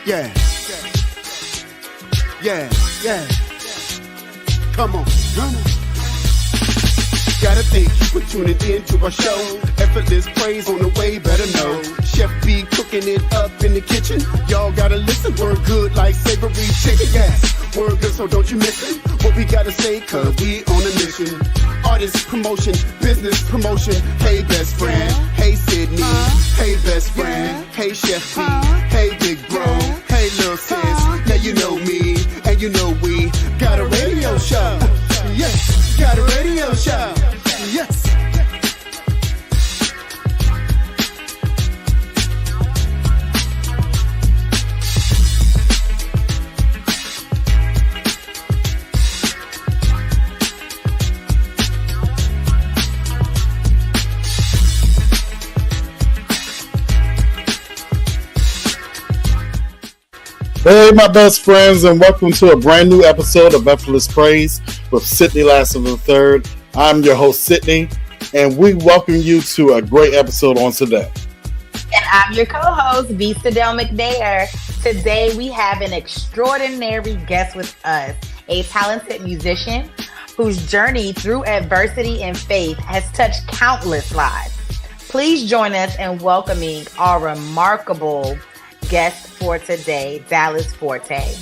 Yeah. Yeah. Yeah. Come on. Gotta thank you for tuning in to our show. Effortless praise on the way, better know. Chef B cooking it up in the kitchen. Y'all gotta listen, word good like savory chicken. Yes, word good, so don't you miss it. What we gotta say, cause we on a mission. Artist promotion, business promotion. Hey best friend, hey Sydney, hey best friend, hey Chef B, hey big bro, hey little sis. Now you know me, and you know we got a radio show. Yes, got a radio show. Yes. Hey, my best friends, and welcome to a brand new episode of Effortless Praise with Sydney Lassiter III. I'm your host, Sydney, and we welcome you to a great episode on today. And I'm your co-host, V. Sadell McNair. Today, we have an extraordinary guest with us, a talented musician whose journey through adversity and faith has touched countless lives. Please join us in welcoming our remarkable guest for today, Dallas Forte.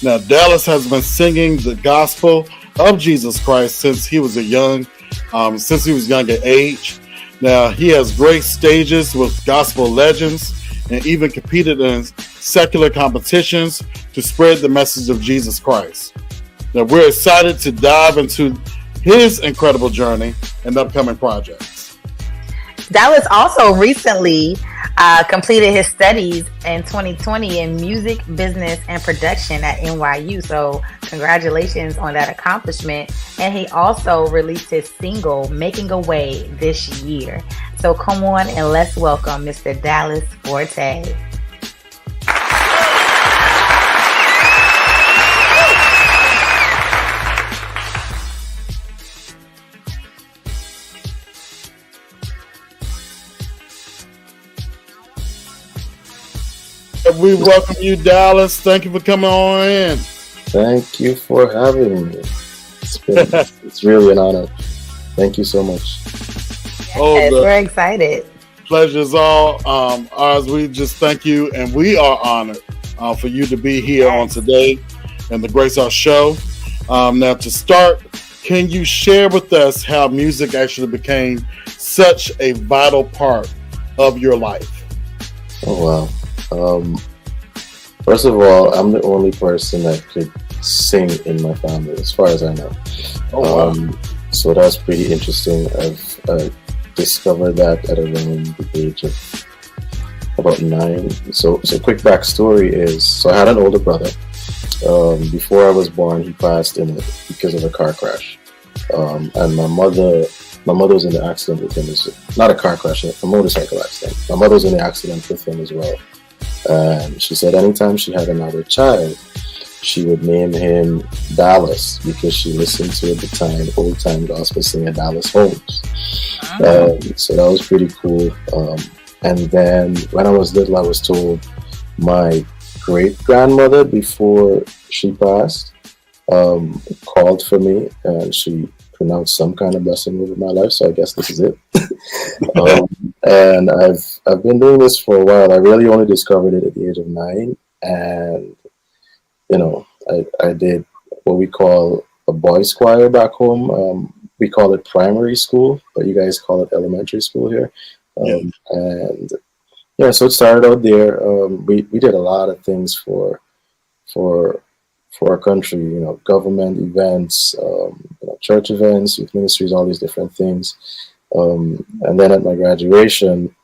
Now, Dallas has been singing the gospel of Jesus Christ since he was young at age. Now, he has great stages with gospel legends and even competed in secular competitions to spread the message of Jesus Christ. Now, we're excited to dive into his incredible journey and upcoming projects. Dallas also recently completed his studies in 2020 in music, business, and production at NYU. So congratulations on that accomplishment. And he also released his single, Making a Way, this year. So come on and let's welcome Mr. Dallas Forte. We welcome you, Dallas. Thank you for coming on in. Thank you for having me. It's really an honor. Thank you so much. Yes, we're excited. Pleasure's all ours. We just thank you, and we are honored for you to be here on today and the Grace Our Show. Now, to start, can you share with us how music actually became such a vital part of your life? Oh, wow. First of all, I'm the only person that could sing in my family, as far as I know. Oh, wow. So that's pretty interesting. I've discovered that at around the age of about 9. So quick backstory is, so I had an older brother. Before I was born, he passed because of a car crash. And my mother was in the accident with him. Not a car crash, a motorcycle accident. My mother was in the accident with him as well. And she said anytime she had another child, she would name him Dallas because she listened to, at the time, old-time gospel singer Dallas Holmes. So that was pretty cool. And then when I was little, I was told my great-grandmother, before she passed, called for me, and she pronounced some kind of blessing over my life, so I guess this is it. And I've been doing this for a while. I really only discovered it at the age of 9, and I did what we call a boys' choir back home. We call it primary school, but you guys call it elementary school here. And yeah, so it started out there. We did a lot of things for our country, government events, church events, youth ministries, all these different things. And then at my graduation,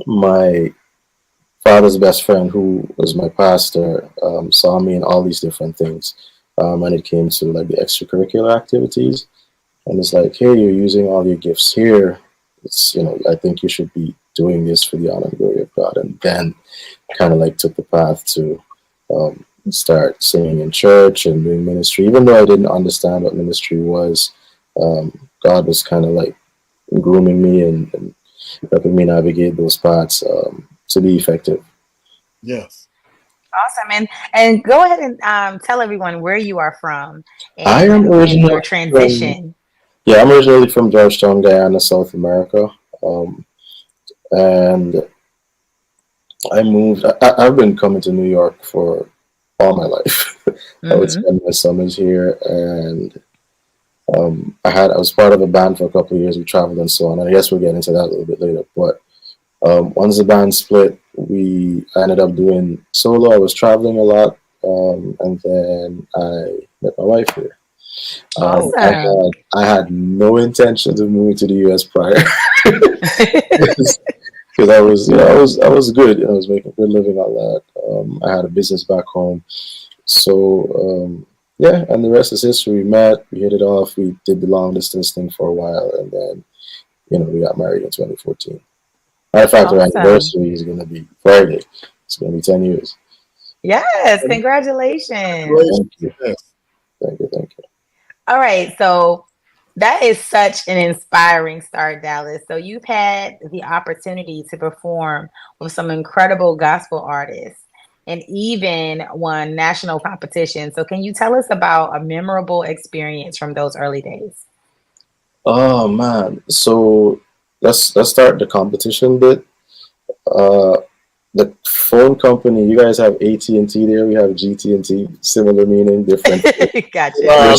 my father's best friend, who was my pastor, saw me in all these different things. And it came to like the extracurricular activities. And it's like, hey, you're using all your gifts here. It's, I think you should be doing this for the honor and glory of God. And then kind of like took the path to start singing in church and doing ministry. Even though I didn't understand what ministry was, God was kind of like grooming me and helping me navigate those paths to be effective. Yes. Awesome. And go ahead and tell everyone where you are from I am and your originally transition. I'm originally from Georgetown, Guyana, South America. And I moved. I've been coming to New York for all my life. I would spend my summers here, and I was part of a band for a couple of years. We traveled and so on. And I guess we'll get into that a little bit later. But once the band split, I ended up doing solo. I was traveling a lot, and then I met my wife here. Awesome. I had no intention of moving to the US prior. Because I was good. I was making a good living on that. I had a business back home, so yeah. And the rest is history. We met, we hit it off, we did the long distance thing for a while, and then we got married in 2014. Matter of fact, our anniversary is going to be Friday. It's going to be 10 years. Yes, congratulations. Thank you. Thank you. All right, so that is such an inspiring start, Dallas. So you've had the opportunity to perform with some incredible gospel artists and even won national competitions. So can you tell us about a memorable experience from those early days? Oh man, so let's start the competition bit. The phone company, you guys have AT&T there. We have GT&T, similar meaning, different. Gotcha.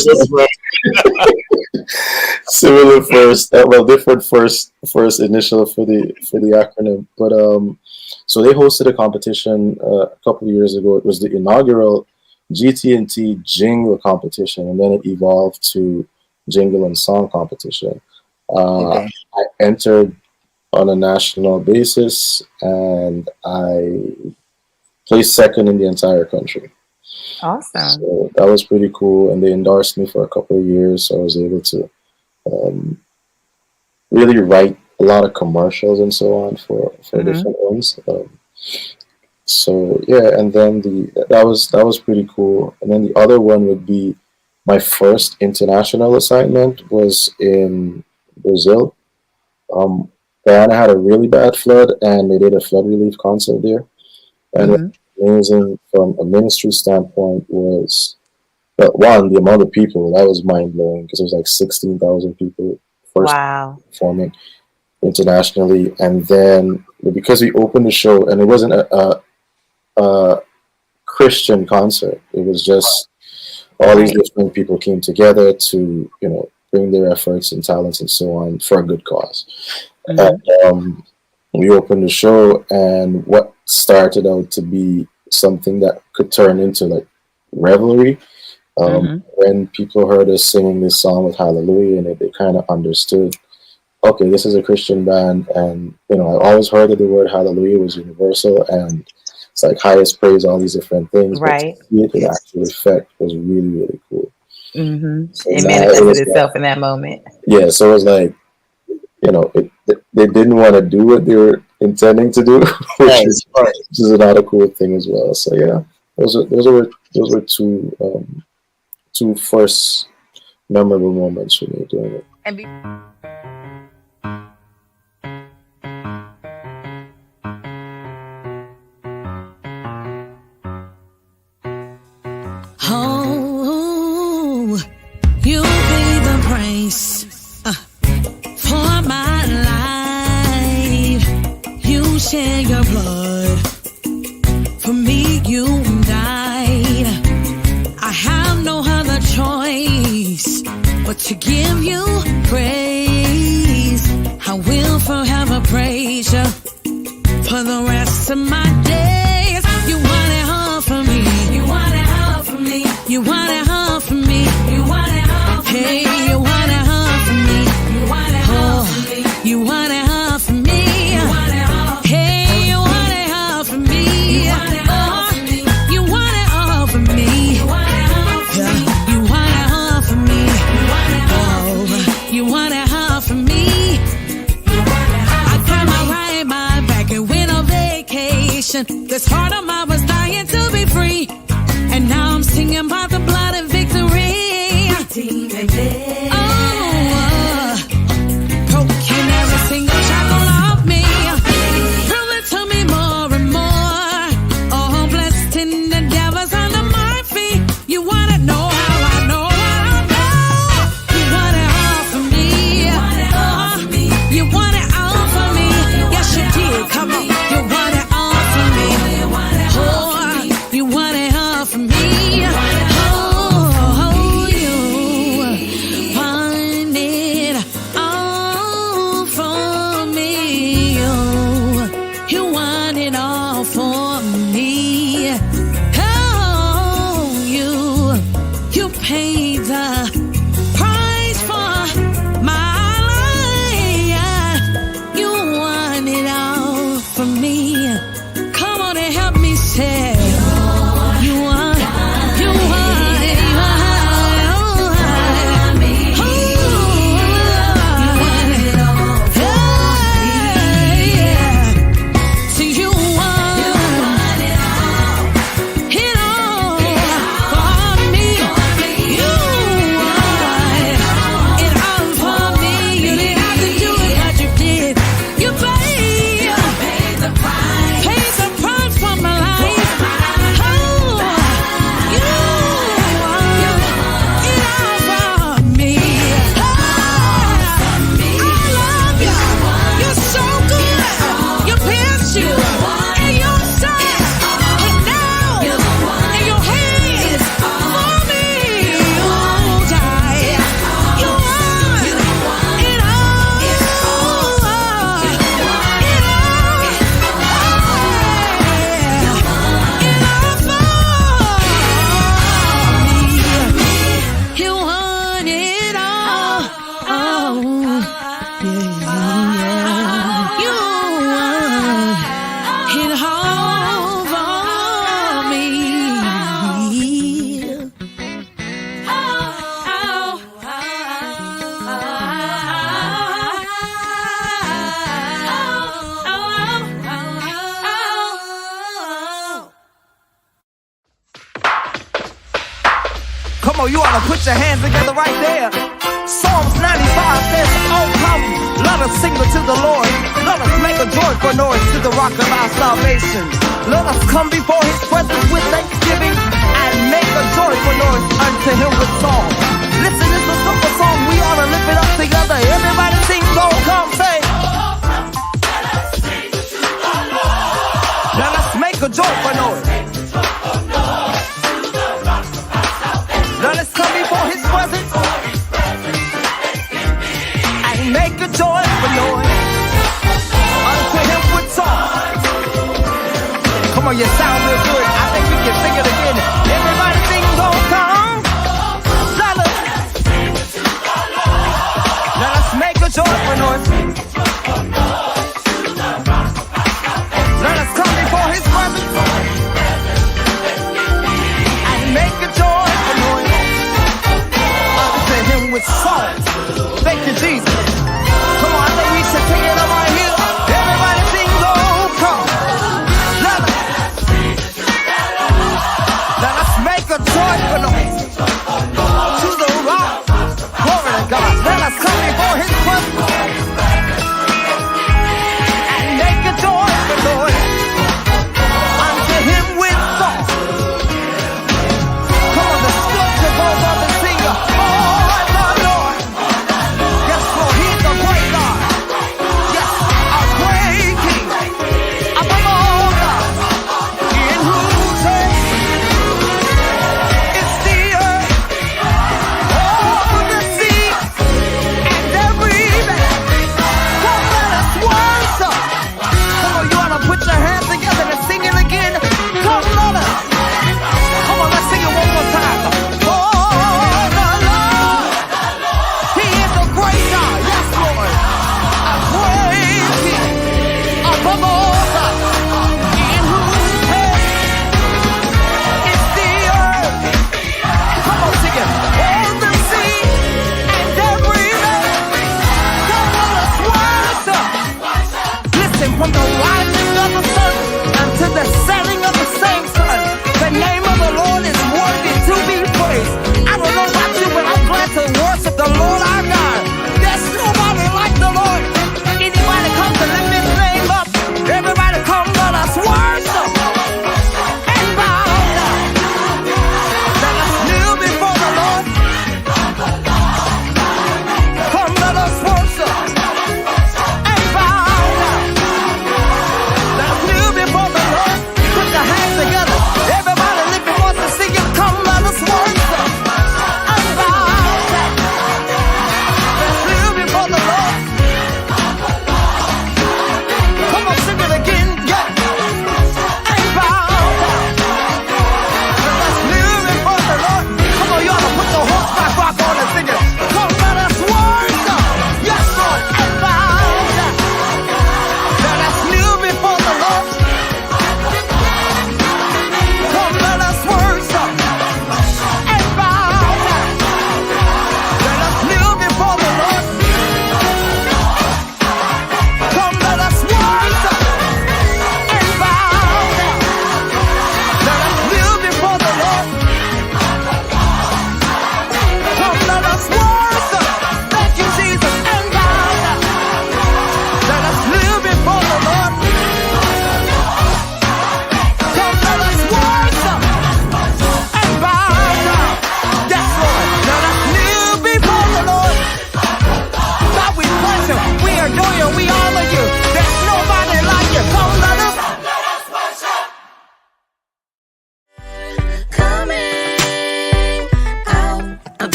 Similar first, different first initial for the acronym. But so they hosted a competition a couple of years ago. It was the inaugural GT&T jingle competition, and then it evolved to jingle and song competition. I entered on a national basis, and I placed second in the entire country. Awesome. So that was pretty cool, and they endorsed me for a couple of years, so I was able to really write a lot of commercials and so on for different ones. So yeah, and then that was pretty cool. And then the other one would be my first international assignment was in Brazil. Guyana had a really bad flood, and they did a flood relief concert there. And what was amazing from a ministry standpoint was, one, the amount of people. That was mind-blowing because it was like 16,000 people first performing internationally. And then because we opened the show, and it wasn't a Christian concert, it was just all these different people came together to, bring their efforts and talents and so on for a good cause. And we opened the show, and what started out to be something that could turn into like revelry. When people heard us singing this song with Hallelujah in it, they kind of understood, okay, this is a Christian band, and I always heard that the word Hallelujah was universal, and it's like highest praise, all these different things. Right. But to see it in actual effect was really, really cool. So it manifested itself in that moment. Yeah, so it was like, they didn't want to do what they were intending to do, which is another cool thing as well. So yeah, those were two first memorable moments for me doing it. You be the praise for my life. You shed your blood for me. You died. I have no other choice but to give you praise. I will forever praise you for the rest of my days. You want it all for me. You want it all for me. You want it all for me. You want it all for me. Hey, you want it all for me. You want it all for me. You want it all for me. You want it all. Hey, you want it all for me. You want it all for me. You want it all for me. You want it all for me. You want it all for me. You want it all. You want it all for me. I grabbed my back and went on vacation. This heart of mine was dying to be free, and now I'm singing about the blood and victory. paid the price for my life. You want it all from me. Come on and help me say. Come on, you ought to put your hands together right there. Psalms 95 says, oh come, let us sing unto the Lord. Let us make a joyful noise to the rock of our salvation. Let us come before his presence with thanksgiving and make a joyful noise unto him with song. Listen, it's a simple song, we ought to lift it up together. Everybody sing, so come, say. Let us make a joyful noise. Let us come before his presence and make a joyful noise unto him with song. Come on, you sound real good. I think we can sing it again. Everybody sing, oh come. Let us make a joyful noise. Let us come before his presence and make a joyful noise unto him with song. Thank you, Jesus. Come on, I think we should sing it right here. Everybody sing, oh come. Let us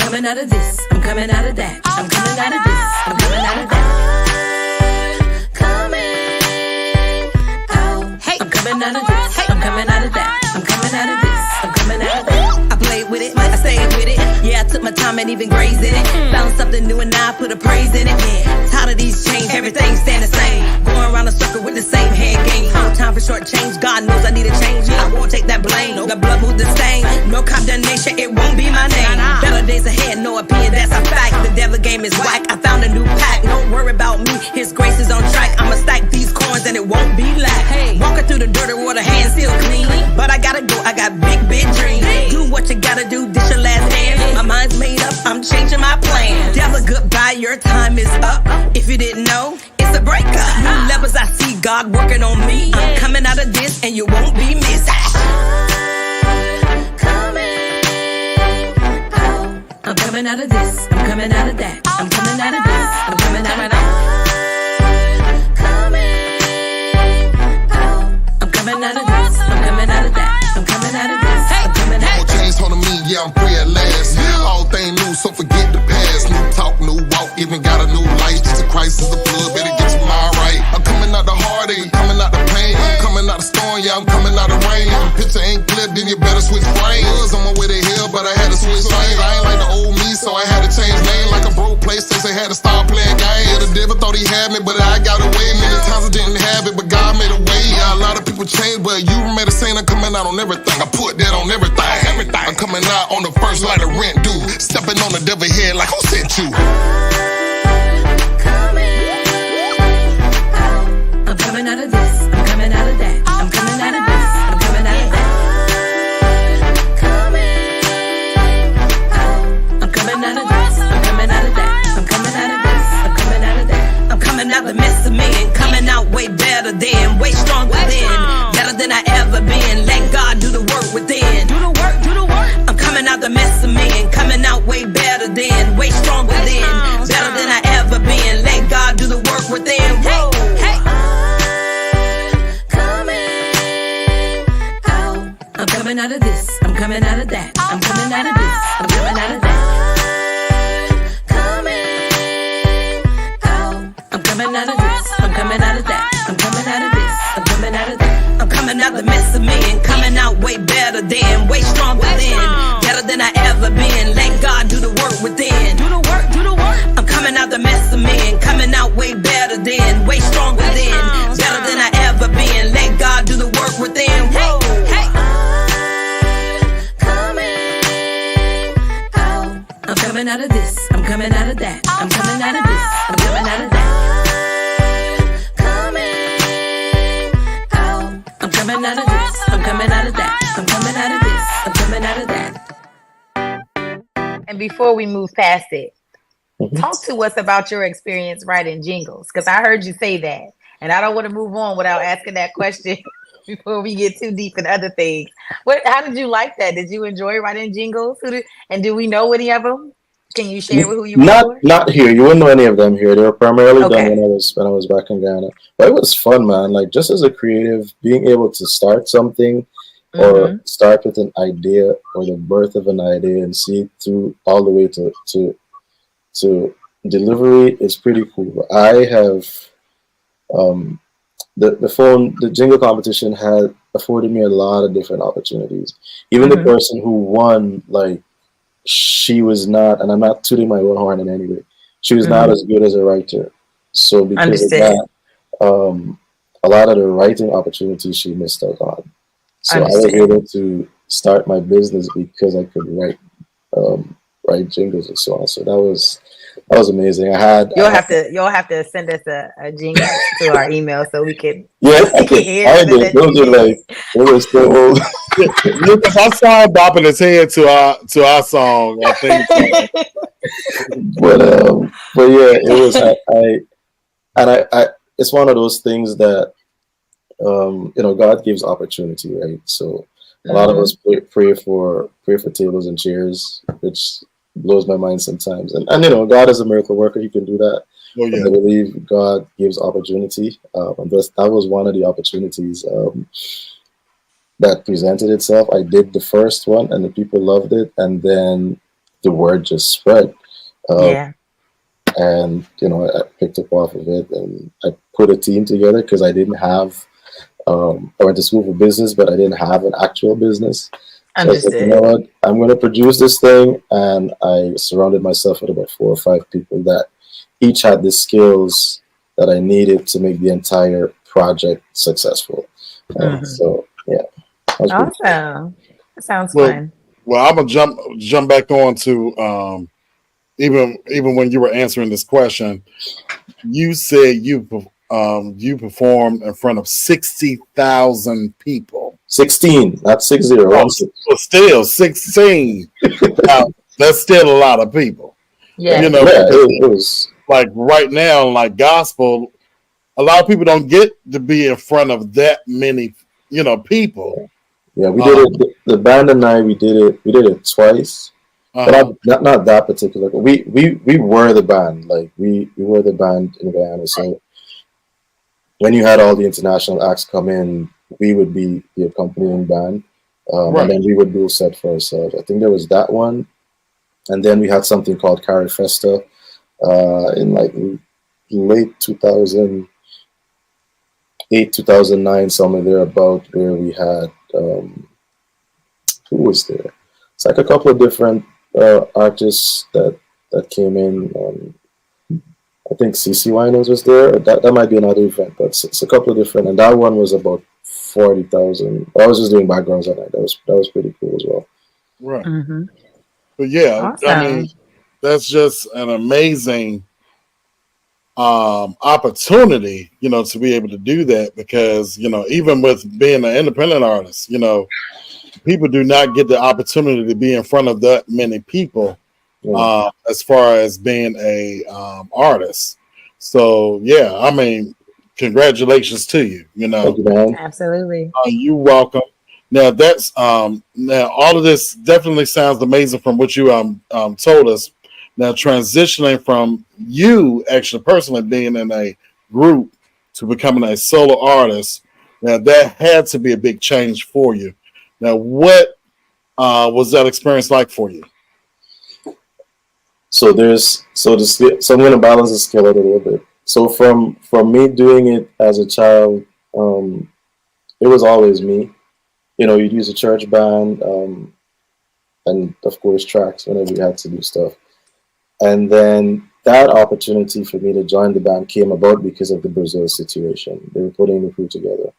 coming out of this, I'm coming out of that. I'm coming out of this, I'm coming out of that. I'm coming out of this, I'm coming out of that. I'm coming out of this, I'm coming out of that. I played with it, I stayed with it. Yeah, I took my time and even grazed in it. Found something new and now I put a praise in it. Yeah, tired of these chains, everything stand the same. Going around the circle with the same head game. No time for short change, God knows I need a change. I won't take that blame, no, the blood moved the stain. No condemnation, it won't be my name. Better days ahead, no opinion, that's a fact. The devil game is whack, I found a new pack. Don't worry about me, his grace is on track. I'ma stack these coins and it won't be lack. Walking through the dirty water, hands still clean. But I gotta go, I got big dreams. Do what you gotta do, this your last dance. My mind's made up, I'm changing my plan. Devil, goodbye, your time is up. If you didn't know, it's a breakup. New levels, I see God working on me. I'm coming out of this and you won't be missed. I'm coming out of this, I'm coming out of that. I'm coming out of this, I'm coming out of that. I'm coming out of this, I'm coming out of that. I'm coming out of this, I'm coming out of that. Chains holding me, yeah, I'm free at last. All things new, so forget the past. New talk, new walk, even got a new life. Jesus Christ is the blood, better get your mind right. I'm coming out the heartache, coming out the pain, coming out the storm, yeah, I'm coming out the rain. Picture ain't clear, then you better switch frames. Was on my way to hell, but I had to switch lanes. I ain't like the old me, so I had to change name. Like a broke PlayStation, had to start playing games. The devil thought he had me, but I got away. Many times I didn't have it, but God made a way. Yeah, a lot of people change, but you made a saying I'm coming out on everything. I put that on everything. I'm coming out on the first light of rent due. Stepping on the devil head like who sent you? I'm coming out of this, I'm coming out of that. I'm coming out of this, I'm coming out of that. I'm coming out of this, I'm coming out of that. I'm coming out of this, I'm coming out of that. I'm coming out the mess of men, coming out way better than, way stronger than, better than I ever been. Let God do the work within. Do the work, do the work. I'm coming out the mess of men, coming out way better than, way stronger than, better than I ever been. Let God do the work within. Whoa, hey. I'm coming out of this, I'm coming out of that. I'm coming out of this, I'm coming out of that. I'm coming out of this, I'm coming out of that. I'm coming out of this, I'm coming out of that. I'm coming out the mess of men, coming out way better than, way stronger than, better than I ever been. Let God do the work within. Do the work, do the work. I'm coming out the mess of men, coming out way better than, way stronger than, better than I ever been. Let God do the work within. Whoa, hey. I'm coming out of this, I'm coming out of that. I'm coming out of this, I'm coming out of that. I'm coming out of this, I'm coming out of that. I'm coming out of this, I'm coming out of that. And before we move past it, talk to us about your experience writing jingles, because I heard you say that, and I don't want to move on without asking that question before we get too deep in other things. How did you like that? Did you enjoy writing jingles? And do we know any of them? Can you share with who you were? Not here. You wouldn't know any of them here. They were primarily Okay. done when I was back in Ghana. But it was fun, man. Like just as a creative, being able to start something or start with an idea or the birth of an idea and see it through all the way to delivery is pretty cool. I have the jingle competition had afforded me a lot of different opportunities. Even the person who won, like, she was not, and I'm not tooting my own horn in any way, she was not as good as a writer. So because of that, a lot of the writing opportunities she missed out on. So I was able to start my business because I could write jingles and so on. So that was amazing. You'll have to send us a jingle to our email so we can. Yeah, I did. Those are like they were so old. Lucas, I saw him bopping his head to our song. I think. but yeah, it was. I it's one of those things that God gives opportunity, right? So a lot of us pray for tables and chairs, which blows my mind sometimes. And God is a miracle worker; He can do that. Oh, yeah. I believe God gives opportunity, and that was one of the opportunities that presented itself. I did the first one, and the people loved it, and then the word just spread. Yeah. And I picked up off of it, and I put a team together because I didn't have. I went to school for business, but I didn't have an actual business. So I said, you know Understood. what, I'm going to produce this thing, and I surrounded myself with about 4 or 5 people that each had the skills that I needed to make the entire project successful. And Hmm. so, yeah, that was pretty cool. Awesome. That sounds Well, fun. I'm gonna jump back on to even when you were answering this question, you said you performed in front of 60,000 people. 16, not 60, Oh, 16. but still 16. Now, that's still a lot of people. Yeah, You Yes. know, because it was. like right now, like gospel, a lot of people don't get to be in front of that many, people. Yeah, we did Um, it. The band and I, we did it. We did it twice, but uh-huh. not that particular. We were the band. Like we were the band in Guyana. So when you had all the international acts come in, we would be the accompanying band, and Right. then we would do a set for ourselves. I think there was that one, and then we had something called Carry Festa in like late 2008, 2009, somewhere there about where we had who was there? It's like a couple of different artists that came in. I think CC Winos was there. That might be another event, but it's a couple of different. And that one was about 40,000. I was just doing backgrounds that night. That was pretty cool as well. Right. Hmm. But yeah, I mean, Awesome. that's just an amazing opportunity, to be able to do that because, even with being an independent artist, people do not get the opportunity to be in front of that many people Yeah. as far as being a artist. So yeah, I mean, congratulations to you. Thank you, man. Absolutely. You welcome. Now that's now all of this definitely sounds amazing from what you told us. Now transitioning from you actually personally being in a group to becoming a solo artist, now that had to be a big change for you. Now what was that experience like for you? So so I'm gonna balance the scale out a little bit. So from me doing it as a child, it was always me. You'd use a church band, and of course tracks whenever we had to do stuff. And then that opportunity for me to join the band came about because of the Brazil situation. They were putting the crew together,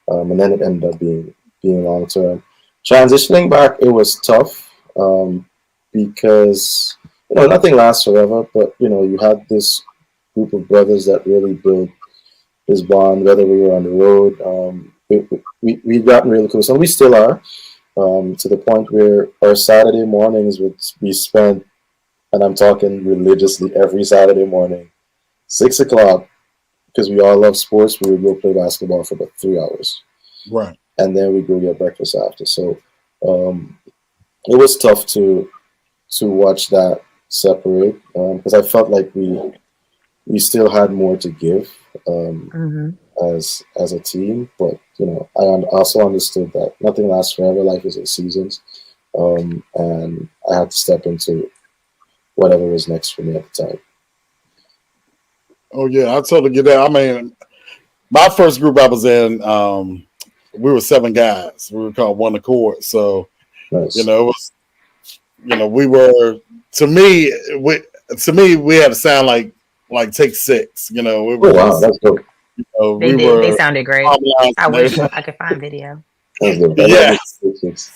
and then it ended up being long term. Transitioning back, it was tough because nothing lasts forever. But you had this group of brothers that really built this bond, whether we were on the road. We've gotten really close, and we still are, to the point where our Saturday mornings would be spent, and I'm talking religiously every Saturday morning, 6 o'clock, because we all love sports. We would go play basketball for about 3 hours, Right. and then we go get breakfast after. So um, it was tough to watch that separate because I felt like we still had more to give Hmm. as a team, but I also understood that nothing lasts forever. Life is in seasons, and I had to step into whatever was next for me at the time. Oh yeah, I totally get that. I mean, my first group I was in, we were 7 guys. We were called One Accord. So Nice. it was, we were to me, we we had to sound like Take Six. It Oh was wow, just, that's dope. They we did. They were sounded great. harmonized I and wish everything. I could find video. That's dope. I love Yeah, it.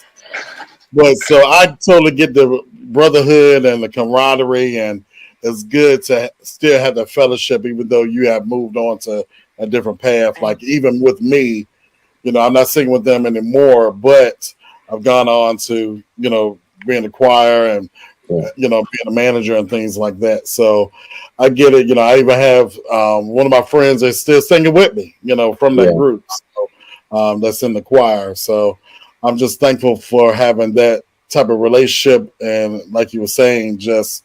but so I totally get the brotherhood and the camaraderie, and it's good to still have the fellowship, even though you have moved on to a different path. Like even with me, I'm not singing with them anymore, but I've gone on to, being a choir and, Yeah, being a manager and things like that. So I get it. I even have one of my friends that's still singing with me, from that yeah, group. So, that's in the choir. So I'm just thankful for having that type of relationship. And like you were saying, just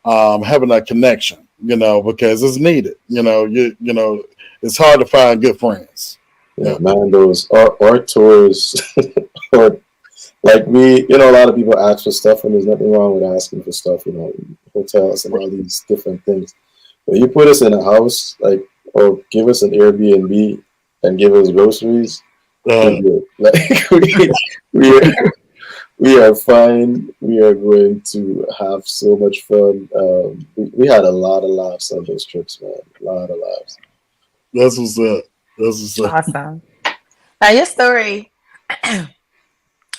having that connection, because it's needed. It's hard to find good friends. yeah. Yeah. Man, those our tours, our like a lot of people ask for stuff, and there's nothing wrong with asking for stuff, hotels and all these different things. But you put us in a house, like, or give us an Airbnb and give us groceries, we're good. Like, we are, we are fine. We are going to have so much fun. We had a lot of laughs on those trips, man. A lot of laughs. That's what's up. That's what's up. Awesome. Now your story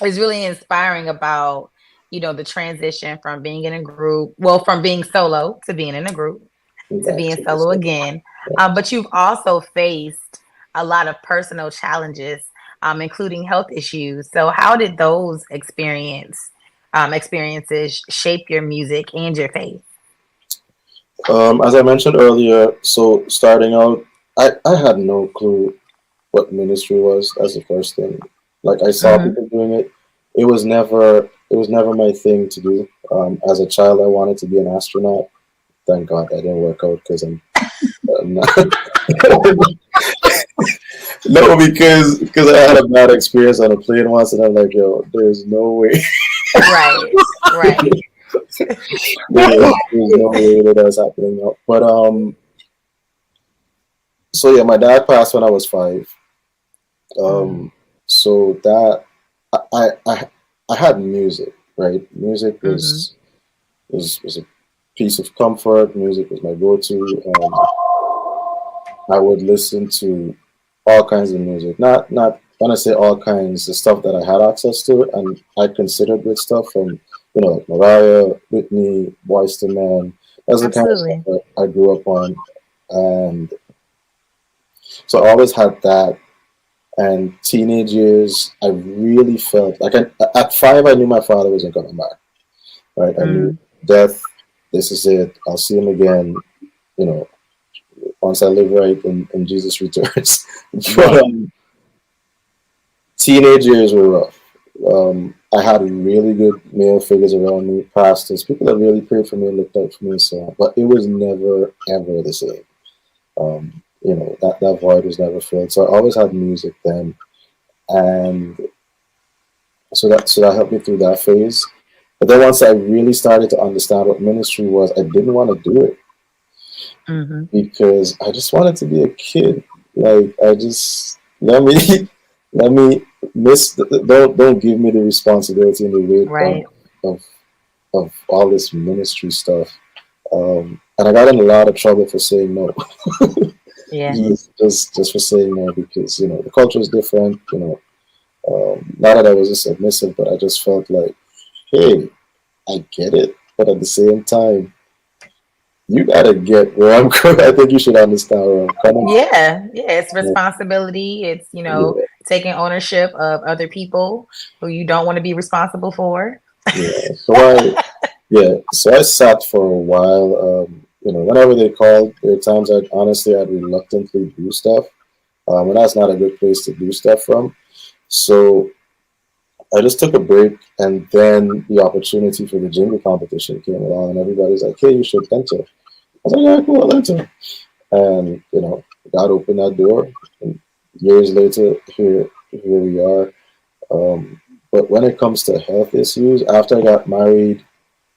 is really inspiring about, the transition from being in a group, well, from being solo to being in a group to being solo again. But you've also faced a lot of personal challenges, including health issues. So how did those experiences shape your music and your faith? As I mentioned earlier, so starting out, I had no clue what ministry was. That's the first thing. Like, I saw people doing it. It was never my thing to do. As a child, I wanted to be an astronaut. Thank God that didn't work out because I'm not. No, because I had a bad experience on a plane once, and I'm like, yo, there's no way. Right, right. there's no way that that's happening now. But so yeah, my dad passed when I was 5. So that I had music, right? Music was a piece of comfort. Music was my go-to. I would listen to all kinds of music. Not when I say all kinds, the stuff that I had access to, and I considered good stuff from like Mariah, Whitney, Boyz II Men. That's the kind of stuff that I grew up on, and so I always had that. And teenage years, I really felt like at 5, I knew my father wasn't coming back. Right, I knew death. This is it. I'll see him again. Once I live right and Jesus returns. But teenage years were rough. I had really good male figures around me, pastors, people that really prayed for me and looked out for me and so on. But it was never ever the same. That void was never filled. So I always had music then, and so that helped me through that phase. But then once I really started to understand what ministry was, I didn't want to do it because I just wanted to be a kid. Like, I just let me don't give me the responsibility and the weight of all this ministry stuff. And I got in a lot of trouble for saying no. Yeah. just for saying no, because the culture is different. Not that I was just submissive, but I just felt like, hey, I get it, but at the same time, you gotta get where I'm coming. I think you should understand where I'm coming. Yeah, it's responsibility. It's taking ownership of other people who you don't want to be responsible for. So I sat for a while. Whenever they called, there are times I'd reluctantly do stuff, and that's not a good place to do stuff from. So I just took a break, and then the opportunity for the jingle competition came along, and everybody's like, "Hey, you should enter." I was like, "Yeah, cool, I'll enter." And God opened that door, and years later, here we are. But when it comes to health issues, after I got married,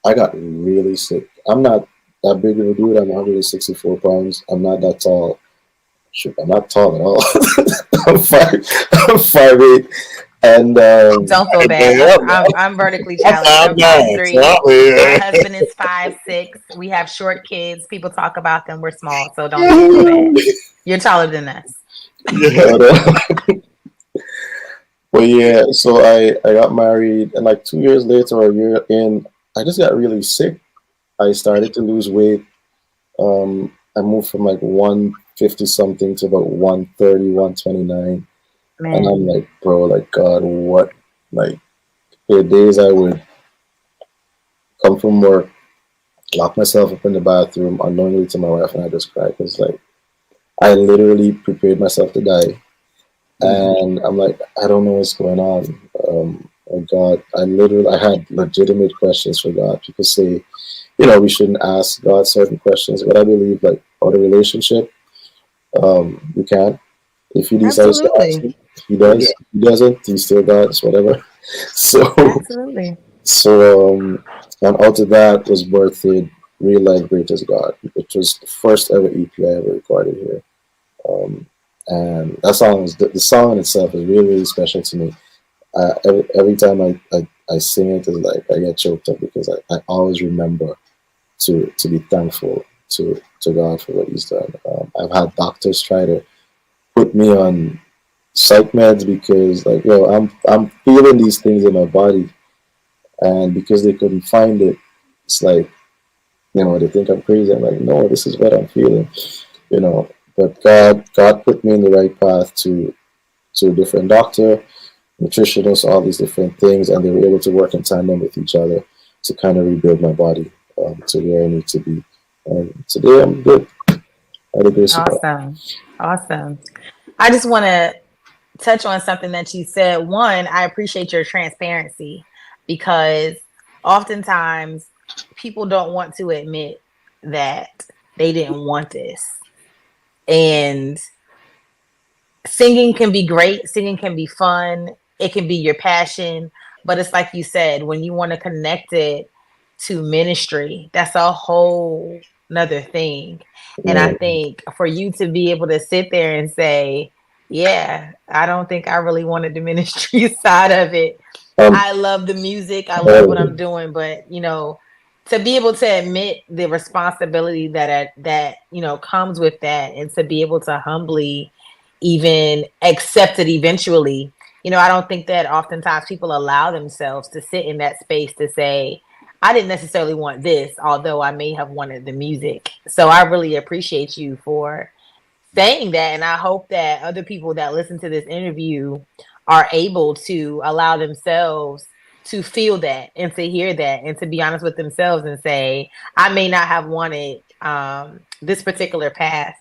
I got really sick. I'm not that big of a dude. I'm 164 pounds. I'm not that tall. Shoot, I'm not tall at all. I'm 5'8". And don't feel bad. I'm vertically challenged. I'm 5'3". My husband is 5'6". We have short kids. People talk about them. We're small, so don't feel bad. You're taller than us. Well, yeah. So I got married, and like 2 years later, or a year in, I just got really sick. I started to lose weight. I moved from like 150 something to about 130, 129. Man. And I'm like, bro, like, God, what? Like, there are days I would come from work, lock myself up in the bathroom unknowingly to my wife, and I just cry because, like, I literally prepared myself to die. And I'm like, I don't know what's going on. Oh God, I had legitimate questions for God. People say, we shouldn't ask God certain questions, but I believe, like, out of relationship, you can. If you decide to ask him, He does. He doesn't. He still does. Whatever. So, Absolutely. And out of that was birthed Real Life Great as God, which was the first ever EP I ever recorded here. And that song was the song in itself is really, really special to me. Every time I sing it, it's like I get choked up because I always remember to be thankful to God for what He's done. I've had doctors try to put me on psych meds because like I'm feeling these things in my body, and because they couldn't find it, it's like they think I'm crazy. I'm like, no, this is what I'm feeling, you know. But God put me in the right path to a different doctor, nutritionist, all these different things, and they were able to work in tandem with each other to kind of rebuild my body to where I need to be. And today I'm good. By the grace of God. Awesome. I just want to touch on something that you said. One, I appreciate your transparency because oftentimes people don't want to admit that they didn't want this. And singing can be great. Singing can be fun. It can be your passion. But it's like you said, when you want to connect it to ministry, that's a whole another thing. And I think for you to be able to sit there and say, yeah, I don't think I really wanted the ministry side of it. I love the music. I love what I'm doing. But, to be able to admit the responsibility that comes with that, and to be able to humbly even accept it eventually. I don't think that oftentimes people allow themselves to sit in that space to say, I didn't necessarily want this, although I may have wanted the music. So I really appreciate you for saying that. And I hope that other people that listen to this interview are able to allow themselves to feel that and to hear that and to be honest with themselves and say, I may not have wanted this particular path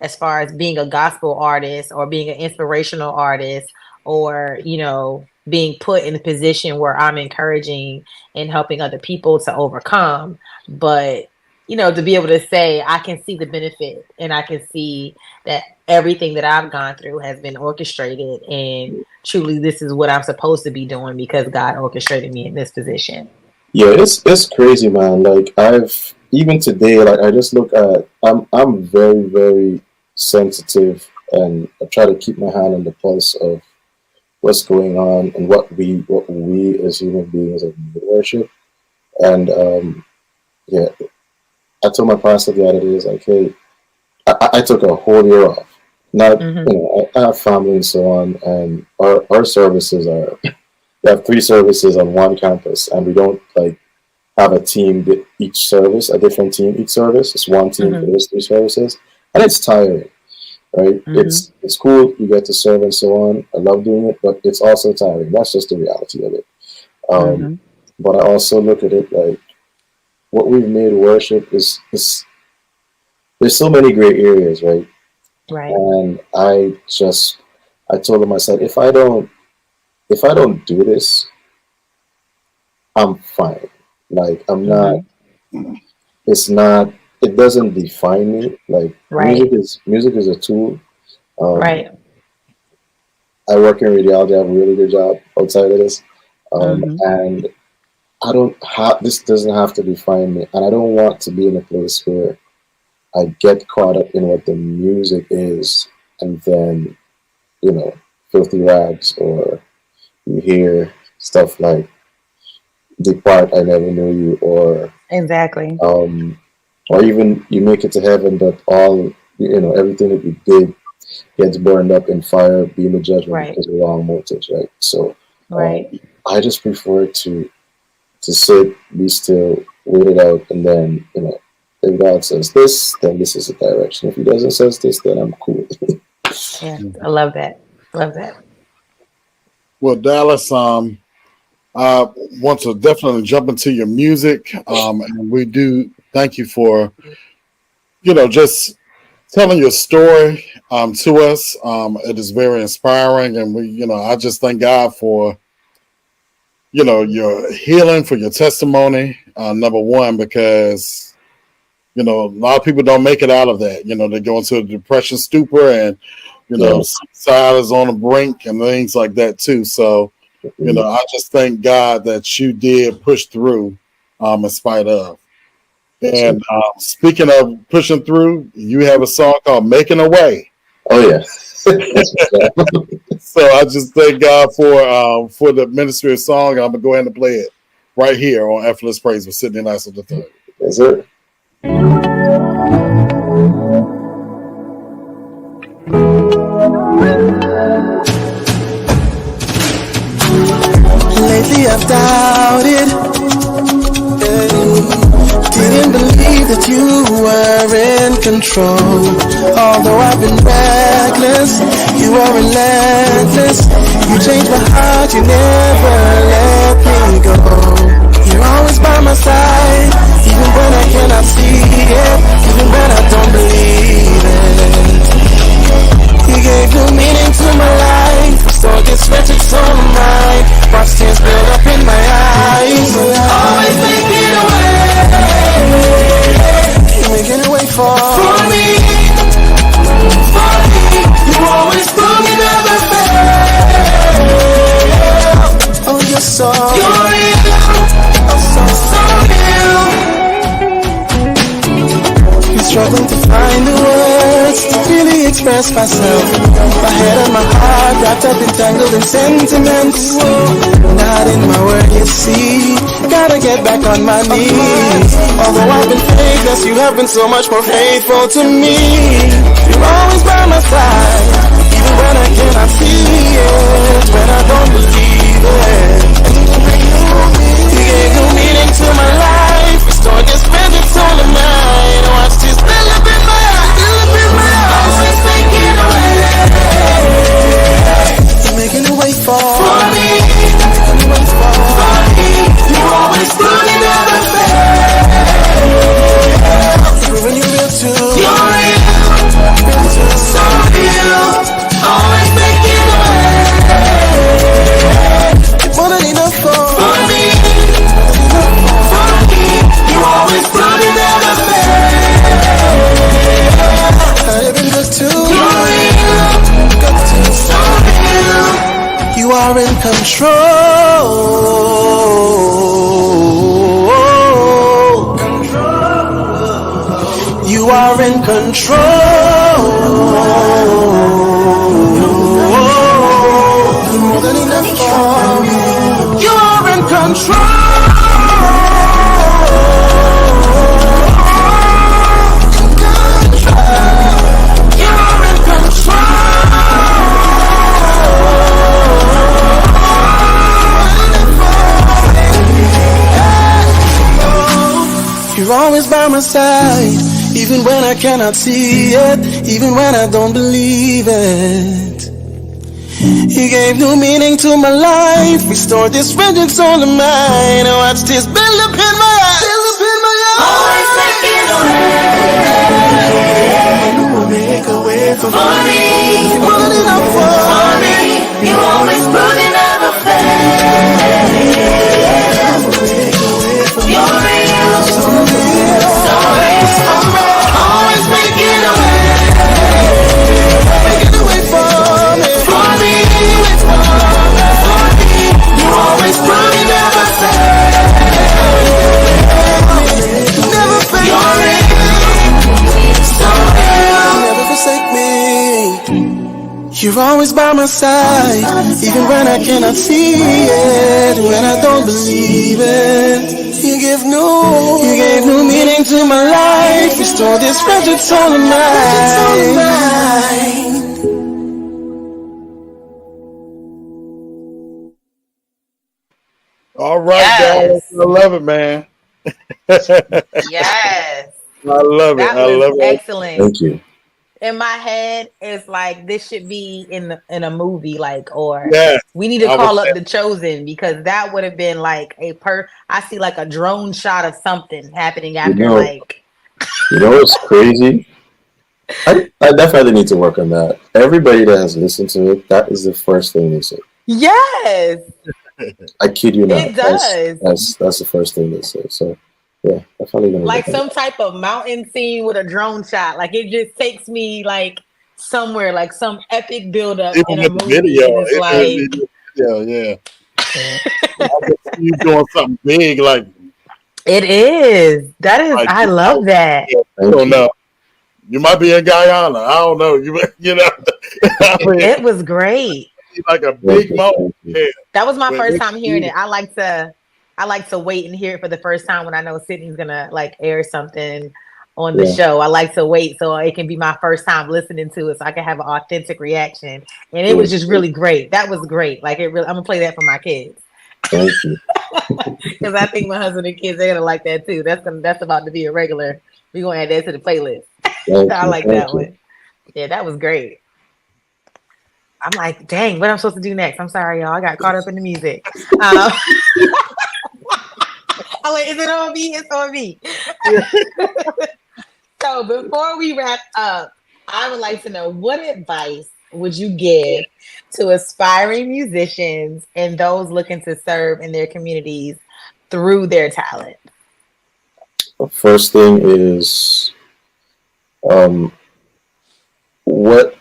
as far as being a gospel artist or being an inspirational artist or, being put in a position where I'm encouraging and helping other people to overcome. But, to be able to say, I can see the benefit and I can see that everything that I've gone through has been orchestrated, and truly this is what I'm supposed to be doing because God orchestrated me in this position. Yeah, it's crazy, man. Like even today, like I just look at I'm very, very sensitive, and I try to keep my hand on the pulse of what's going on and what we as human beings need to worship. And yeah, I told my pastor the other day, it's like, hey, I took a whole year off. Not I have family and so on, and our services are we have 3 services on one campus, and we don't like have a team that each service, a different team each service. It's one team for those 3 services, and it's tiring, right? It's cool, you get to serve and so on. I love doing it, but it's also tiring. That's just the reality of it. But I also look at it like what we've made worship is there's so many gray areas, right? Right. And I told him, I said, if I don't do this, I'm fine. Like I'm not. It's not. It doesn't define me. Like music is a tool. Right. I work in radiology. I have a really good job outside of this, and I don't have. This doesn't have to define me, and I don't want to be in a place where I get caught up in what the music is, and then filthy rags, or you hear stuff like "Depart, I never knew you," or exactly, or even you make it to heaven, but all everything that you did gets burned up in fire, being the judgment because of wrong motives, right? So, I just prefer to sit, be still, wait it out, and then if God says this, then this is the direction. If He doesn't says this, then I'm cool. Yeah, I love that. Love that. Well, Dallas, I want to definitely jump into your music, and we do thank you for, just telling your story to us. It is very inspiring, and I just thank God for, your healing, for your testimony. Number one, because a lot of people don't make it out of that. They go into a depression, stupor, and suicide is on the brink and things like that too. So, I just thank God that you did push through, in spite of. And speaking of pushing through, you have a song called "Making a Way." Oh yeah. So I just thank God for the ministry of song. I'm gonna go ahead and play it right here on Effortless Praise with Sidney Nice the Third. Is it? Lately I've doubted, didn't believe that you were in control. Although I've been reckless, you were relentless. You changed my heart, you never let me go. You're always by my side, even when I cannot see it, even when I don't believe it. You gave new meaning to my life, restored this wretched soul of mine. Watched tears build up in my eyes. Always making a way. You're making a way for me. For me. You always prove you never fail. Oh, you're so. You're real. Oh, so real. You're struggling to find the words to really express myself. My head and my heart wrapped up, entangled in sentiments. Not in my word, you see. Gotta get back on my knees. Although I've been faithless, you have been so much more faithful to me. You're always by my side, even when I cannot see it, when I don't believe it. You gave new meaning to my life, restored this vengeance soul of mine. Watched this build up in my eyes, always making a way. You're making a way for me. You're making a way for me. You always prove you never fail. You're when you're real too. You're real. Real too. So real. Always making a way. You're more than enough for me. For me. You always prove you never fail. I've been good too. You're real. Good too. So real. You are in control. You are in control. You're more than enough for me. You are in control. You are in control. You're always by my side, even when I cannot see it, even when I don't believe it. You gave new meaning to my life, restored this vengeance soul of mine. I watched this build up in my eyes. Always making a way. You will make a way for me. You want enough for me. You always prove you never fail. You're real. So real. Always making a way. Making a way for me. For me. For me. You always prove you never fail. Never fail. You're real. So real. Never forsake me. You're always by my side, even when I cannot see it, when I don't believe it. You gave new meaning to my life, restore this wretched soul of mine. All right, Yes. guys. I love it, man. Yes. I love it. That I was love it. excellent. Thank you. In my head, it's like this should be in a movie, like, or Yes. we need to I call was- up The Chosen, because that would have been like I see like a drone shot of something happening after know- like You know what's crazy? I definitely need to work on that. Everybody that has listened to it, that is the first thing they say. yes. I kid you not. It does. That's the first thing they say. So yeah, definitely gonna Like work on some type of mountain scene with a drone shot. Like it just takes me like somewhere, like some epic build up Even in a with the movie, video, and it's like yeah. I can see you doing something big, like it is. That is, like I love that. you don't know. You might be in Guyana. I don't know. You know. I mean, It was great. it's like a big moment. Yeah. That was my But first it's time hearing it. I like to wait and hear it for the first time when I know Sydney's gonna like air something on the show. I like to wait so it can be my first time listening to it, so I can have an authentic reaction. And it was just really great. That was great. Like it really, I'm gonna play that for my kids. Thank you. Because I think my husband and kids, they're gonna like that too. That's about to be a regular. We're gonna add that to the playlist. I like that one. Yeah, that was great. I'm like, dang, what I'm supposed to do next? I'm sorry, y'all. I got caught up in the music. I'm like, is it on me? It's on me. So before we wrap up, I would like to know, what advice would you give to aspiring musicians and those looking to serve in their communities through their talent? The first thing is what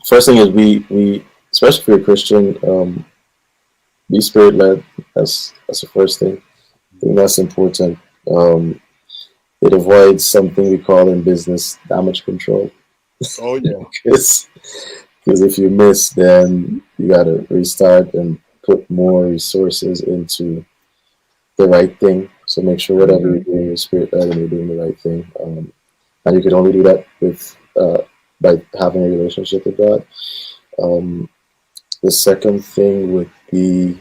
first thing is we especially if you're a Christian, be spirit led. That's the first thing. I think that's important. It avoids something we call in business damage control. Oh yeah. Because if you miss, then you gotta restart and put more resources into the right thing. So make sure whatever you're doing is spirit led and you're doing the right thing. And you can only do that with by having a relationship with God. The second thing would be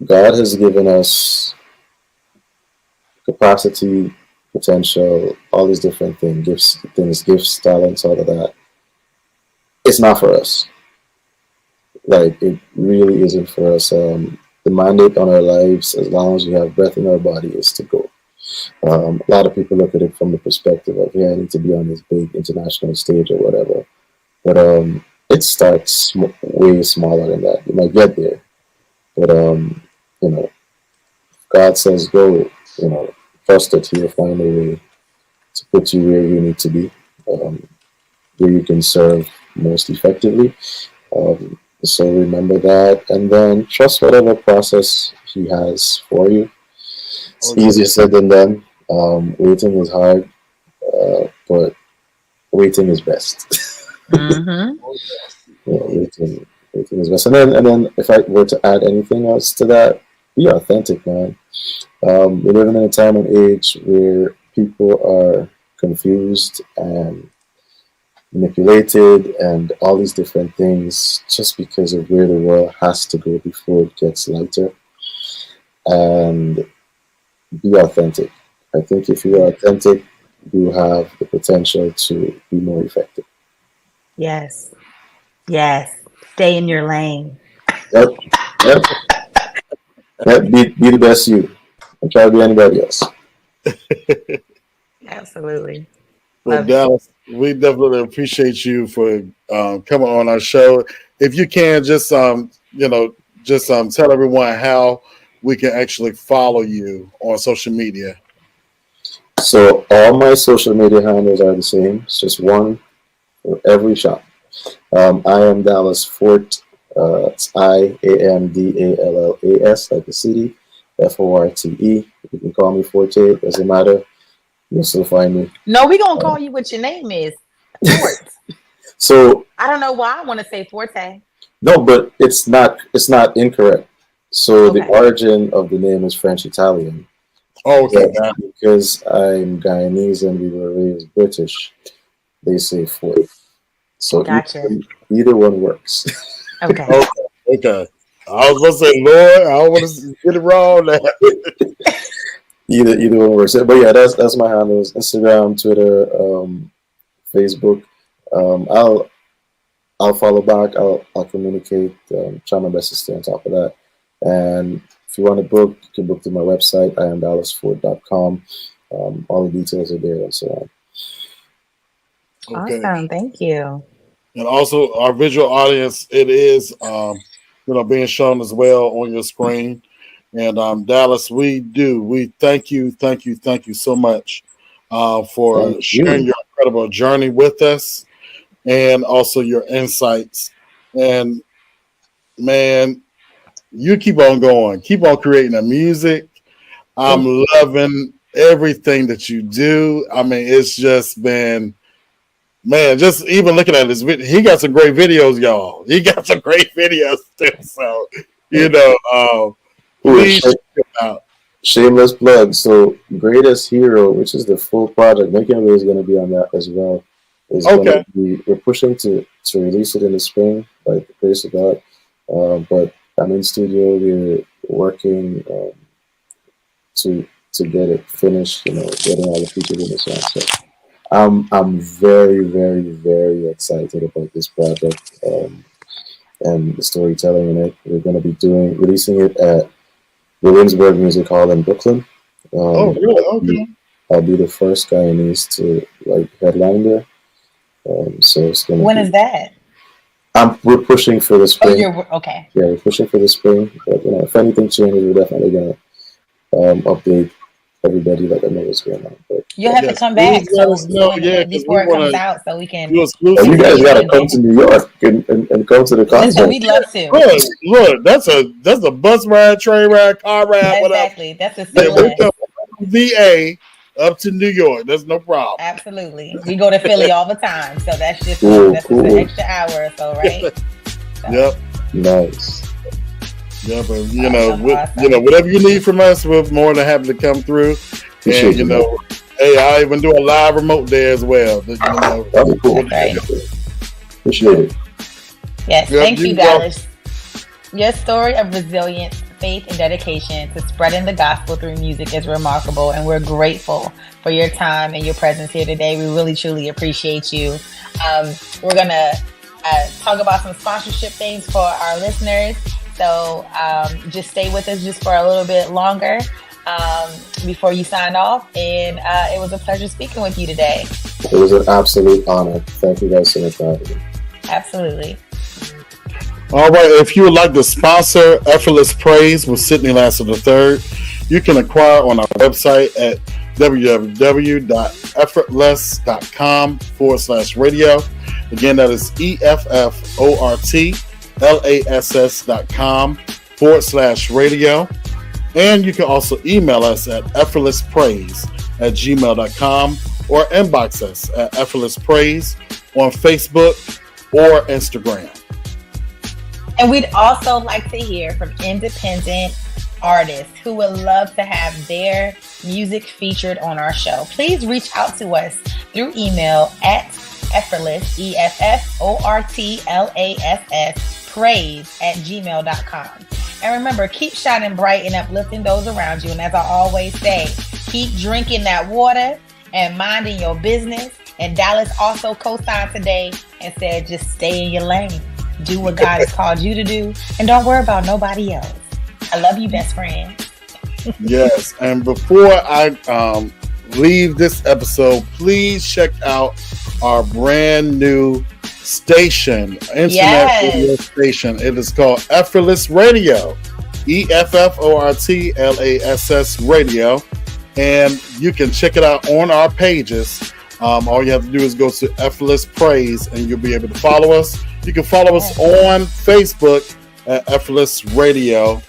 God has given us capacity, potential, all these different things, gifts, talents, all of that. It's not for us. Like, it really isn't for us. The mandate on our lives, as long as we have breath in our body, is to go. A lot of people look at it from the perspective of, yeah, I need to be on this big international stage or whatever. But it starts way smaller than that. You might get there, but you know, God says go. Trust that He will find a way to put you where you need to be, where you can serve most effectively. So remember that, and then trust whatever process He has for you. It's easier said than done. Waiting is hard, but waiting is best. Waiting is best. And then if I were to add anything else to that, be authentic, man. We're living in a time and age where people are confused and manipulated and all these different things just because of where the world has to go before it gets lighter. And be authentic. I think if you are authentic, you have the potential to be more effective. Yes. Stay in your lane. Yep. Be the best you. Don't try to be anybody else. Absolutely. Well, Dallas, we definitely appreciate you for coming on our show. If you can, just tell everyone how we can actually follow you on social media. So all my social media handles are the same. It's just one for every shop. I am Dallas Fort. It's IAMDALLAS, like the city. FORTE. You can call me Forte. It doesn't matter. You'll still find me. No, we're gonna call you what your name is. Fort. So I don't know why I want to say Forte. No, but it's not incorrect. So the origin of the name is French Italian. Okay. Because I'm Guyanese and we were raised British, they say Fort. So either one works. Okay. Okay. I was going to say, Lord, I don't want to get it wrong now. Either one works. But yeah, that's my handles: Instagram, Twitter, Facebook. I'll follow back. I'll communicate. Try my best to stay on top of that. And if you want to book, you can book through my website, iamdallasford.com. All the details are there and so on. Okay. Awesome. Thank you. And also, our visual audience, it is being shown as well on your screen. And Dallas, we thank you so much for Thank sharing you. your incredible journey with us and also your insights. And man, you keep on going, keep on creating the music. Thank I'm loving everything that you do. I mean, it's just been, man, just even looking at his video, he got some great videos, y'all. He got some great videos too. So, you you. know, Ooh, please check it out. shameless plug. So, Greatest Hero, which is the full project, Making Way is going to be on that as well. Is going Okay. to be, we're pushing to release it in the spring, by the grace of God. But I'm in studio. We're working to get it finished. Getting all the features in the song. So I'm very, very, very excited about this project and the storytelling in it. We're going to be releasing it at Williamsburg Music Hall in Brooklyn. Oh, really? Okay. I'll be the first Guyanese to headline there. So it's gonna When be. is that? We're pushing for the Oh, spring. you're okay. Yeah, we're pushing for the spring. But if anything changes, we're definitely gonna update everybody, let them know what's going on. But You'll have to Yes, come please back let us know. Yeah, because we before it want comes to out, so we can do you get exclusive to guys see with you gotta you. come to again. New York and come to the Listen, concert. we'd love to. Look, that's a bus ride, train ride, car ride, whatever. Exactly. That's to say Yeah, we less. come from VA up to New York. There's no problem. Absolutely. We go to Philly all the time, so that's just Cool, just cool. an extra hour or so, right? So, Yep. Nice. Yeah, but awesome. whatever you need from us, we're more than happy to come through. Appreciate And you, man. hey, I even do a live remote there as well. That'd be cool. That's right. Appreciate it. Yes, Yep, thank you, you Dallas. Your story of resilience, faith, and dedication to spreading the gospel through music is remarkable, and we're grateful for your time and your presence here today. We really, truly appreciate you. We're going to talk about some sponsorship things for our listeners, so just stay with us just for a little bit longer before you sign off, and it was a pleasure speaking with you today. It was an absolute honor. Thank you guys so much for having me. Absolutely. All right, if you would like to sponsor Effortless Praise with Sidney Lasser III, you can acquire on our website at www.effortless.com/radio. Again, that is EFFORTLASS.com/radio. And you can also email us at effortlesspraise@gmail.com or inbox us at Effortless Praise on Facebook or Instagram. And we'd also like to hear from independent artists who would love to have their music featured on our show. Please reach out to us through email at effortless, EFFORTLASS, praise@gmail.com. And remember, keep shining bright and uplifting those around you. And as I always say, keep drinking that water and minding your business. And Dallas also co-signed today and said, just stay in your lane. Do what God has called you to do, and don't worry about nobody else. I love you, best friend. Yes, and before I leave this episode, please check out our brand new station, internet radio station. It is called Effortless Radio, EFFORTLASS Radio, and you can check it out on our pages. All you have to do is go to Effortless Praise, and you'll be able to follow us. You can follow us on Facebook at Effortless Radio,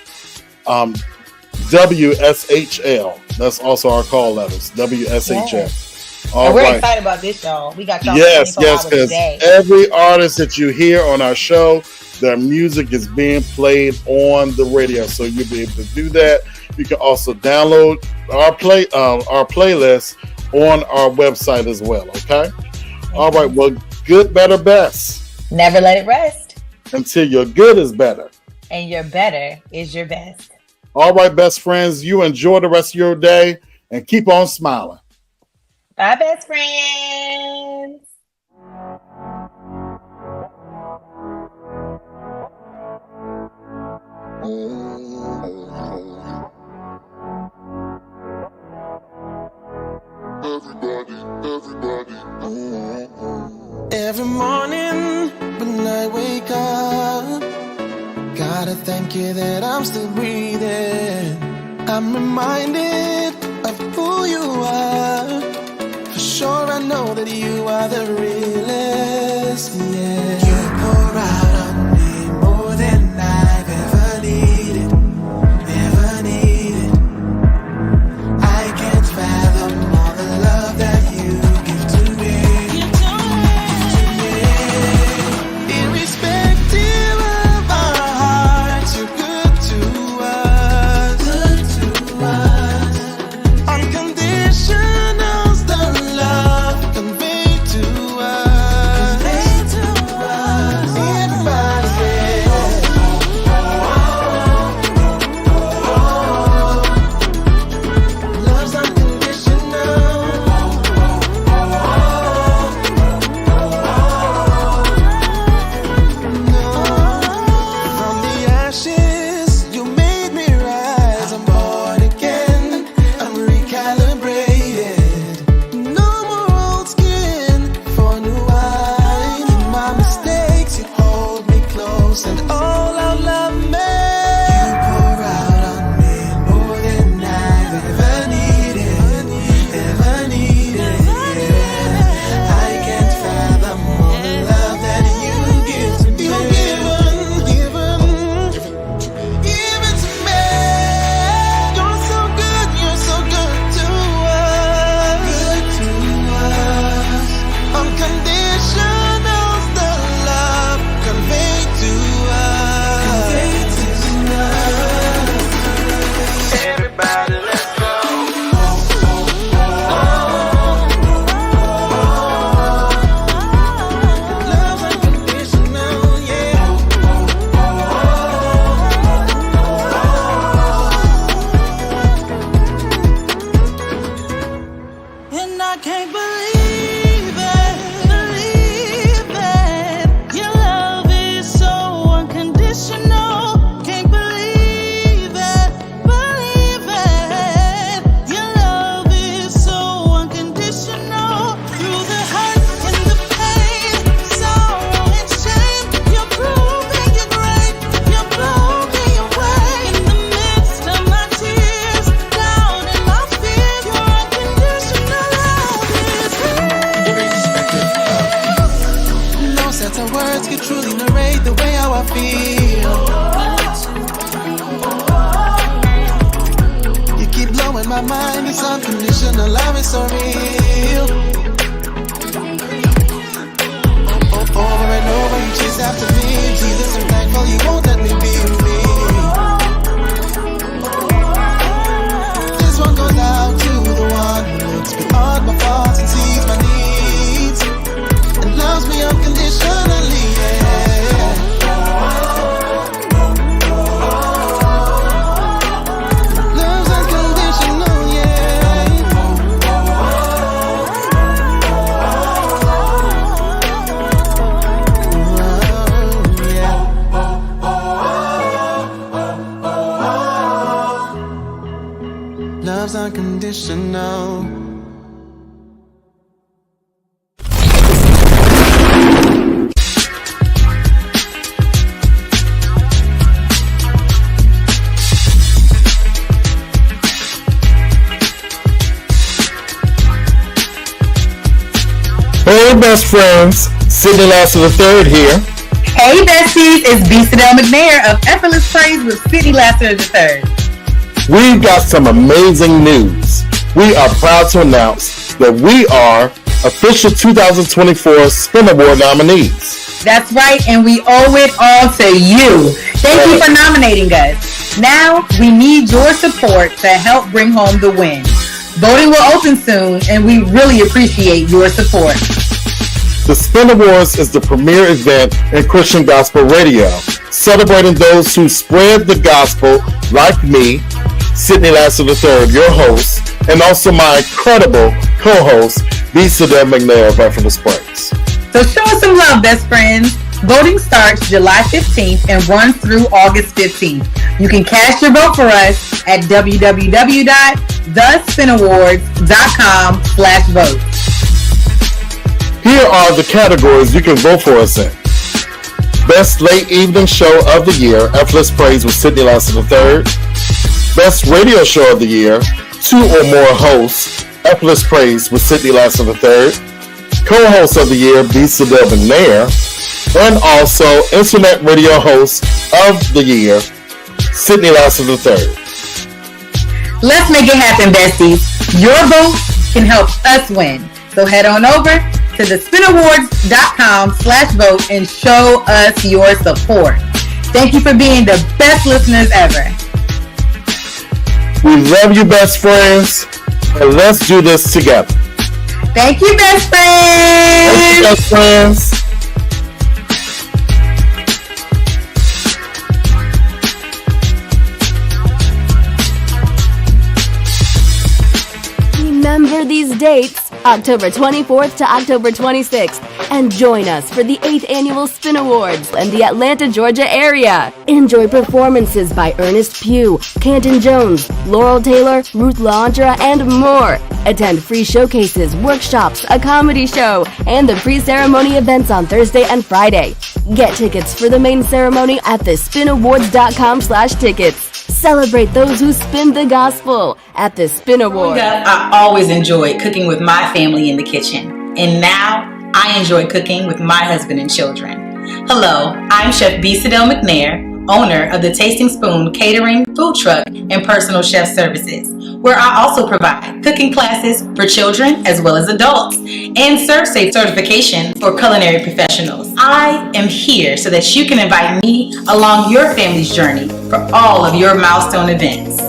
WSHL. That's also our call letters, WSHL. Yes. All we're right. excited about this, y'all. We got y'all. Yes, 24 hours a because day. every artist that you hear on our show, their music is being played on the radio, so you'll be able to do that. You can also download our playlist on our website as well. Okay. All right. Well, good, better, best. Never let it rest. Until your good is better. And your better is your best. All right, best friends. You enjoy the rest of your day and keep on smiling. Bye, best friends. Every morning when I wake up, gotta thank you that I'm still breathing. I'm reminded of who you are. I know that you are the realest, yeah. You pour out on me more than I've ever needed, never needed. I can't fathom all the love that you give to me. Irrespective of our hearts, you're good to us, good to us. Unconditional's the love conveyed to us, conveyed to us. Everybody say, love's unconditional. From the ashes, you made me rise. I'm born again. I'm recalibrated. No more old skin for new wine. In my mistakes, you hold me close and all out love me. You pour out on me more than I've ever needed, ever needed. Yeah. I can't fathom all the love that you give to me. You've given to me. You're so good to us. Good to us. Unconditional's the love conveyed to us. Conveyed to us. Everybody, let's go. Love's unconditional, yeah. And I can't believe it. Your love is so unconditional. Can't believe it. Your love is so unconditional. Through the hurt and the pain, sorrow and shame, you're proving you're great. You're blowing away in the midst of my tears, down in my fear. Your unconditional love is no set of words could truly narrate the way how I feel. You keep blowing my mind. It's unconditional love is so real. Over and over you chase after me. Jesus, I'm thankful you won't let me be me. This one goes out to the one who looks beyond my faults and sees my needs and loves me unconditionally, yeah. Love's unconditional, yeah. Love's unconditional. Hey, best friends, Sydney Lasser III here. Hey besties, it's B. Sadell McNair of Effortless Praise with Sydney Lasser III. We've got some amazing news. We are proud to announce that we are official 2024 Spin Award nominees. That's right, and we owe it all to you. Thank you for nominating us. Now, we need your support to help bring home the win. Voting will open soon, and we really appreciate your support. The Spin Awards is the premier event in Christian gospel radio, celebrating those who spread the gospel like me, Sydney Lasser III, your host, and also my incredible co-host, B. Sadell McNair of Effortless Praise. So show us some love, best friends. Voting starts July 15th and runs through August 15th. You can cast your vote for us at www.thespinawards.com/vote. Here are the categories you can vote for us in. Best Late Evening Show of the Year, Effortless Praise with Sydney Lasser III. Best Radio Show of the Year, 2 or more hosts, Effortless Praise with Sidney Lasser III, co-host of the year, B. Sadell McNair, and also Internet Radio Host of the year, Sidney Lasser III. Let's make it happen, besties. Your vote can help us win. So head on over to thespinawards.com/vote and show us your support. Thank you for being the best listeners ever. We love you, best friends, and let's do this together. Thank you, best friends. Thank you, best friends. Remember these dates, October 24th to October 26th, and join us for the 8th Annual Spin Awards in the Atlanta, Georgia area. Enjoy performances by Ernest Pugh, Canton Jones, Laurel Taylor, Ruth Laundra, and more. Attend free showcases, workshops, a comedy show, and the pre-ceremony events on Thursday and Friday. Get tickets for the main ceremony at thespinawards.com/tickets. Celebrate those who spin the gospel at the Spin Awards. I always enjoyed cooking with my family in the kitchen. And now I enjoy cooking with my husband and children. Hello, I'm Chef B. Sadell McNair, owner of the Tasting Spoon Catering, Food Truck, and Personal Chef Services, where I also provide cooking classes for children as well as adults and ServSafe certification for culinary professionals. I am here so that you can invite me along your family's journey for all of your milestone events.